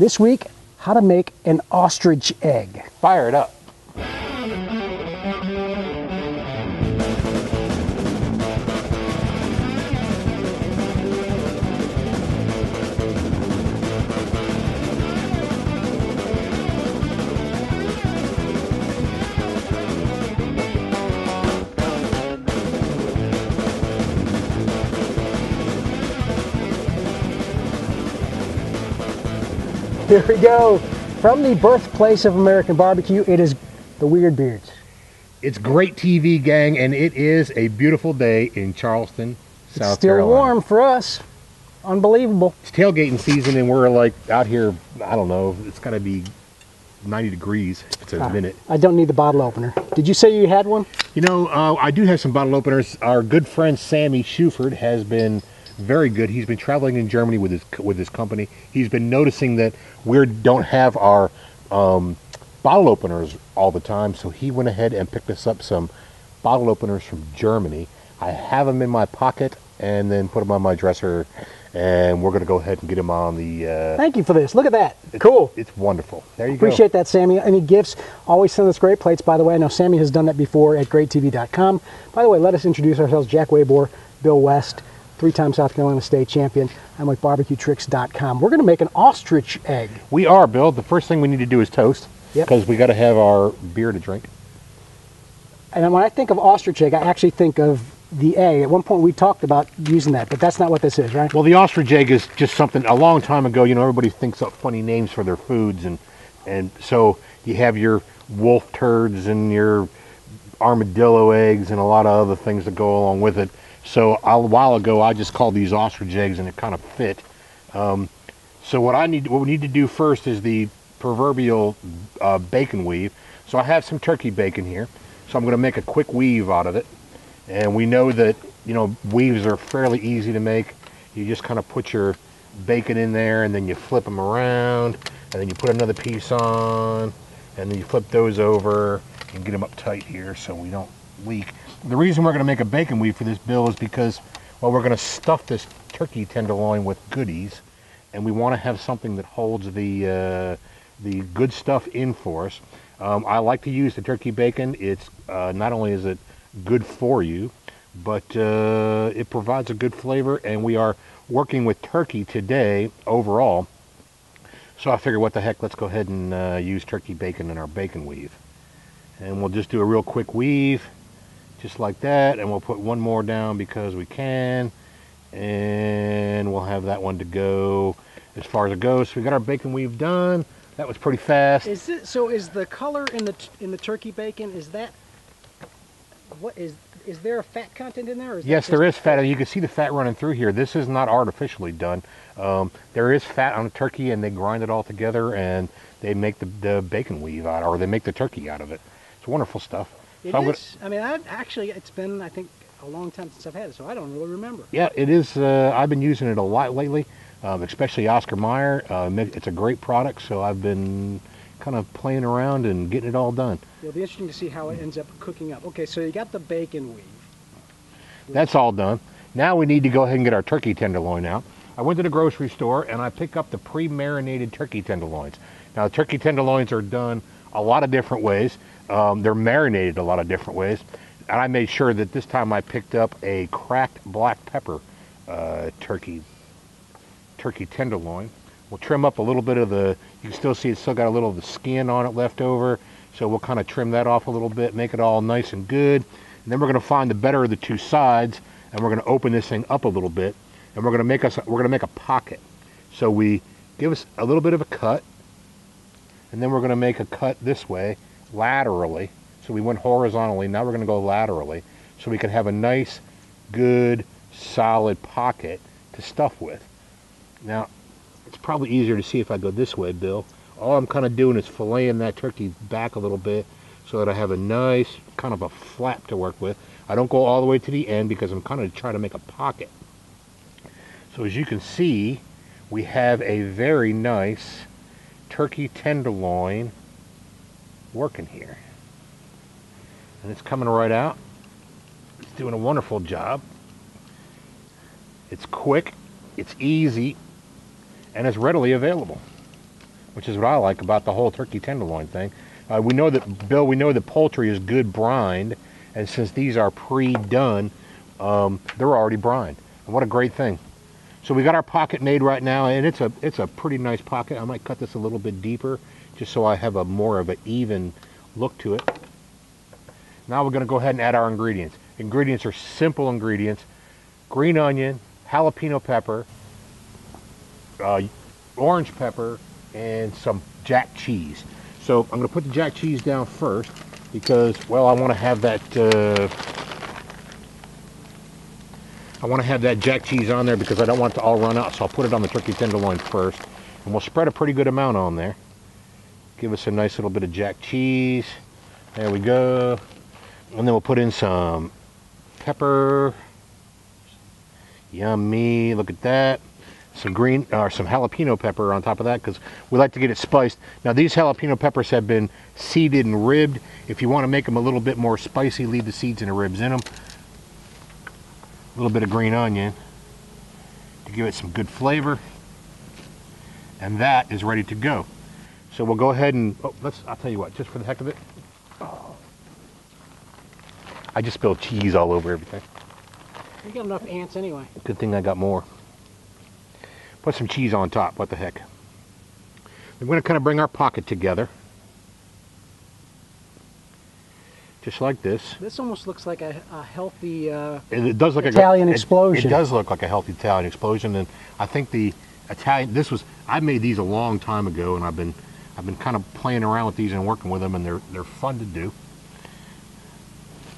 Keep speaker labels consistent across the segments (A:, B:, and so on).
A: This week, how to make an ostrich egg.
B: Fire it up.
A: Here we go. From the birthplace of American barbecue, it is the Weird Beards.
B: It's GrateTV, gang, and it is a beautiful day in Charleston, South
A: Still
B: Carolina.
A: warm for us. Unbelievable.
B: It's tailgating season, and we're like out here, I don't know, it's got to be 90 degrees if it's a minute.
A: I don't need the bottle opener. Did you say you had one?
B: You know, I do have some bottle openers. Our good friend Sammy Schuford has been very good. He's been traveling in Germany with his company. He's been noticing that we don't have our bottle openers all the time, so he went ahead and picked us up some bottle openers from Germany. I have them in my pocket and then put them on my dresser, and we're going to go ahead and get them on the...
A: Thank you for this. Look at that. Cool.
B: It's wonderful. There you
A: Appreciate that, Sammy. Any gifts, always send us great plates, by the way. I know Sammy has done that before at GrateTV.com. By the way, let us introduce ourselves. Jack Waybor, Bill West, 3-time South Carolina state champion. I'm with BBQTricks.com. We're going to make an ostrich egg.
B: We are, Bill. The first thing we need to do is toast, because we got to have our beer to drink.
A: And when I think of ostrich egg, I actually think of the egg. At one point we talked about using that, but that's not what this is, right?
B: Well, the ostrich egg is just something, a long time ago, you know, everybody thinks up funny names for their foods, and so you have your wolf turds and your armadillo eggs and a lot of other things that go along with it. So a while ago, I just called these ostrich eggs, and it kind of fit. So what we need to do first is the proverbial bacon weave. So I have some turkey bacon here. So I'm going to make a quick weave out of it. And we know that, you know, weaves are fairly easy to make. You just kind of put your bacon in there, and then you flip them around, and then you put another piece on, and then you flip those over and get them up tight here so we don't leak. The reason we're going to make a bacon weave for this, Bill, is because, well, we're going to stuff this turkey tenderloin with goodies, and we want to have something that holds the good stuff in for us. I like to use the turkey bacon. It's not only is it good for you, but it provides a good flavor, and we are working with turkey today overall. So I figured, what the heck, let's go ahead and use turkey bacon in our bacon weave. And we'll just do a real quick weave, just like that, and we'll put one more down because we can, and we'll have that one to go as far as it goes. So we got our bacon weave done. That was pretty fast.
A: So is the color in the turkey bacon, is that, what is there a fat content in there? Or is
B: yes, there is fat. You can see the fat running through here. This is not artificially done. There is fat on the turkey, and they grind it all together, and they make the bacon weave out, or they make the turkey out of it. It's wonderful stuff.
A: It is. I mean, it's been, I think, a long time since I've had it, so I don't really remember.
B: Yeah, it is. I've been using it a lot lately, especially Oscar Mayer. It's a great product, so I've been kind of playing around and getting it all done.
A: It'll be interesting to see how it ends up cooking up. Okay, so you got the bacon weave.
B: That's all done. Now we need to go ahead and get our turkey tenderloin out. I went to the grocery store, and I picked up the pre-marinated turkey tenderloins. Now, turkey tenderloins are done a lot of different ways. They're marinated a lot of different ways. And I made sure that this time I picked up a Kraft black pepper turkey tenderloin. We'll trim up a little bit of the, you can still see it's still got a little of the skin on it left over. So we'll kind of trim that off a little bit, make it all nice and good. And then we're going to find the better of the two sides, and we're going to open this thing up a little bit, and we're going to make a pocket. So we give us a little bit of a cut, and then we're going to make a cut this way, laterally. So we went horizontally, now we're going to go laterally, so we can have a nice, good, solid pocket to stuff with. Now, it's probably easier to see if I go this way, Bill. All I'm kind of doing is filleting that turkey back a little bit so that I have a nice kind of a flap to work with. I don't go all the way to the end because I'm kind of trying to make a pocket. So as you can see, we have a very nice turkey tenderloin working here. And it's coming right out. It's doing a wonderful job. It's quick, it's easy, and it's readily available. which is what I like about the whole turkey tenderloin thing. We know that, Bill, we know that poultry is good brined, and since these are pre-done, they're already brined. And what a great thing. So we got our pocket made right now, and it's a pretty nice pocket. I might cut this a little bit deeper, just so I have a more of an even look to it. Now we're going to go ahead and add our ingredients. Ingredients are simple ingredients: green onion, jalapeno pepper, orange pepper, and some jack cheese. So I'm going to put the jack cheese down first because, well, I want to have that jack cheese on there because I don't want it to all run out. So I'll put it on the turkey tenderloin first, and we'll spread a pretty good amount on there. Give us a nice little bit of jack cheese. There we go. And then we'll put in some pepper. Yummy, look at that. Some green or some jalapeno pepper on top of that because we like to get it spiced. Now these jalapeno peppers have been seeded and ribbed. If you want to make them a little bit more spicy, leave the seeds and the ribs in them. A little bit of green onion to give it some good flavor. And that is ready to go. So we'll go ahead and, I'll tell you what, just for the heck of it. Oh, I just spilled cheese all over everything.
A: You got enough ants anyway.
B: Good thing I got more. Put some cheese on top, what the heck. We're going to kind of bring our pocket together. Just like this.
A: This almost looks like a healthy
B: it does look
A: Italian
B: like
A: explosion.
B: It does look like a healthy Italian explosion, and I think the Italian, I made these a long time ago, and I've been kind of playing around with these and working with them, and they're fun to do.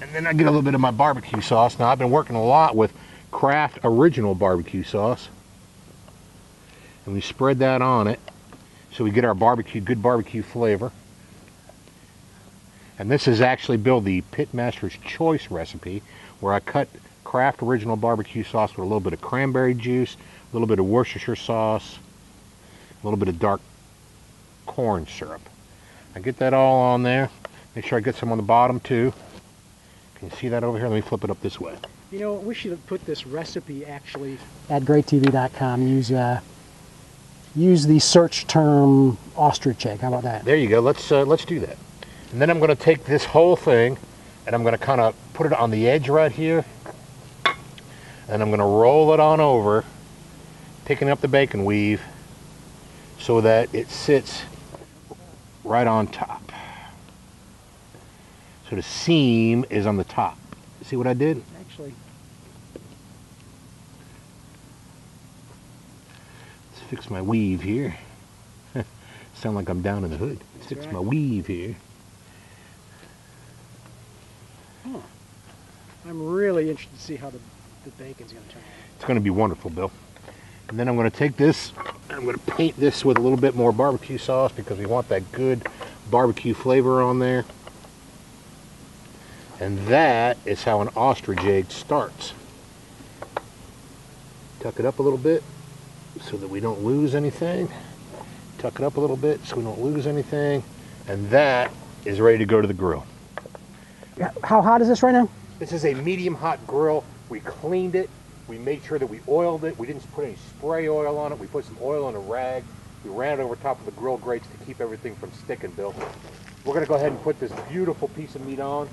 B: And then I get a little bit of my barbecue sauce. Now I've been working a lot with Kraft original barbecue sauce. And we spread that on it so we get our good barbecue flavor. And this is actually, Bill, the Pitmasters Choice recipe, where I cut Kraft original barbecue sauce with a little bit of cranberry juice, a little bit of Worcestershire sauce, a little bit of dark corn syrup. I get that all on there. Make sure I get some on the bottom too. Can you see that over here? Let me flip it up this way.
A: You know, we should have put this recipe actually at GrateTV.com. Use the search term ostrich egg. How about that?
B: There you go. Let's do that. And then I'm going to take this whole thing and I'm going to kind of put it on the edge right here. And I'm going to roll it on over, picking up the bacon weave so that it sits right on top. So the seam is on the top. See what I did?
A: Actually,
B: let's fix my weave here. Sound like I'm down in the hood. Let's fix my weave here.
A: Huh. I'm really interested to see how the bacon's going to turn out.
B: It's going to be wonderful, Bill. And then I'm going to take this and I'm going to paint this with a little bit more barbecue sauce because we want that good barbecue flavor on there. And that is how an ostrich egg starts. Tuck it up a little bit so that we don't lose anything. Tuck it up a little bit so we don't lose anything. And that is ready to go to the grill.
A: How hot is this right now?
B: This is a medium hot grill. We cleaned it. We made sure that we oiled it. We didn't put any spray oil on it. We put some oil in a rag. We ran it over top of the grill grates to keep everything from sticking, Bill. We're going to go ahead and put this beautiful piece of meat on.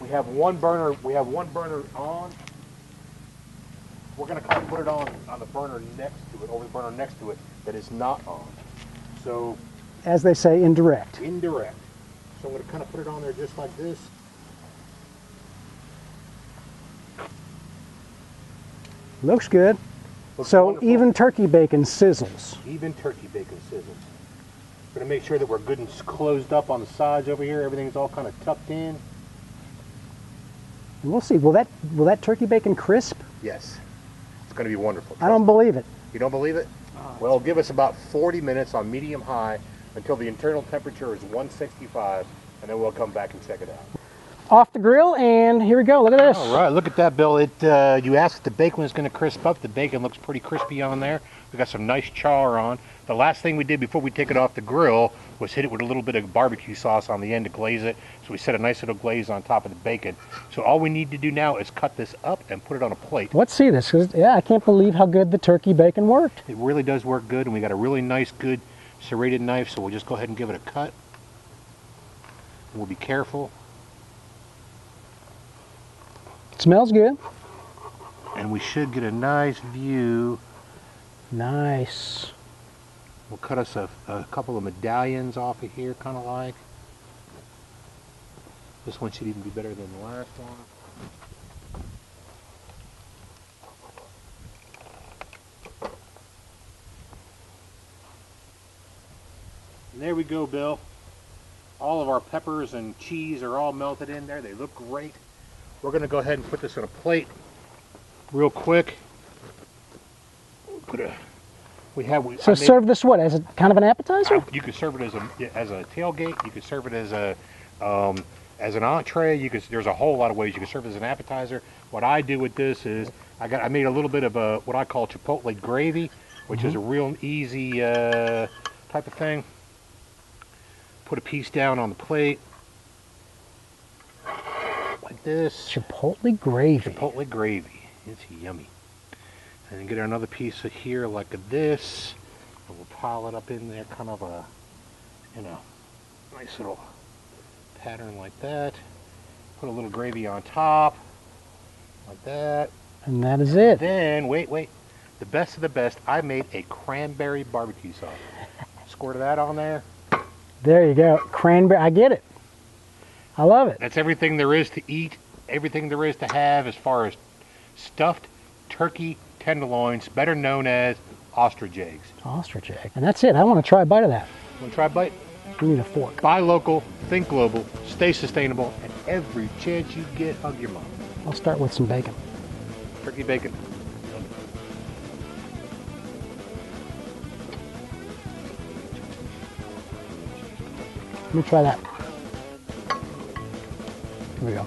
B: We have one burner on. We're going to kind of put it on the burner next to it, over the burner next to it that is not on. So,
A: as they say, indirect.
B: Indirect. So I'm going to kind of put it on there just like this.
A: Looks good.
B: Looks
A: so
B: wonderful.
A: Even turkey bacon sizzles.
B: Even turkey bacon sizzles. We're going to make sure that we're good and closed up on the sides over here. Everything's all kind of tucked in.
A: And we'll see. Will that turkey bacon crisp?
B: Yes. It's going to be wonderful.
A: I don't believe it.
B: You don't believe it?
A: Oh,
B: well, give us about 40 minutes on medium high until the internal temperature is 165, and then we'll come back and check it out.
A: Off the grill, and here we go. Look at this.
B: All right, look at that, Bill. You asked if the bacon was going to crisp up. The bacon looks pretty crispy on there. We got some nice char on. The last thing we did before we take it off the grill was hit it with a little bit of barbecue sauce on the end to glaze it. So we set a nice little glaze on top of the bacon. So all we need to do now is cut this up and put it on a plate.
A: Let's see this. Yeah, I can't believe how good the turkey bacon worked.
B: It really does work good, and we got a really nice, good, serrated knife, so we'll just go ahead and give it a cut. We'll be careful.
A: It smells good.
B: And we should get a nice view.
A: Nice.
B: We'll cut us a couple of medallions off of here, kind of like. This one should even be better than the last one. And there we go, Bill. All of our peppers and cheese are all melted in there. They look great. We're going to go ahead and put this on a plate real quick.
A: So serve this what, as a kind of an appetizer?
B: You could serve it as a tailgate. You could serve it as an entree. There's a whole lot of ways you can serve it as an appetizer. What I do with this is I made a little bit of what I call Chipotle gravy, which is a real easy type of thing. Put a piece down on the plate like this.
A: Chipotle gravy.
B: Chipotle gravy. It's yummy. And then get another piece of here like this. And we'll pile it up in there, kind of a, nice little pattern like that. Put a little gravy on top, like that.
A: And that is it.
B: Then, wait. The best of the best, I made a cranberry barbecue sauce. Squirt that on there.
A: There you go. Cranberry, I get it. I love it.
B: That's everything there is to eat, everything there is to have as far as stuffed turkey tenderloins, better known as ostrich eggs.
A: Ostrich egg. And that's it. I want to try a bite of that.
B: Want to try a bite?
A: We need a fork.
B: Buy local, think global, stay sustainable, and every chance you get, hug your mom.
A: I'll start with some bacon.
B: Turkey bacon.
A: Let me try that. Here we go.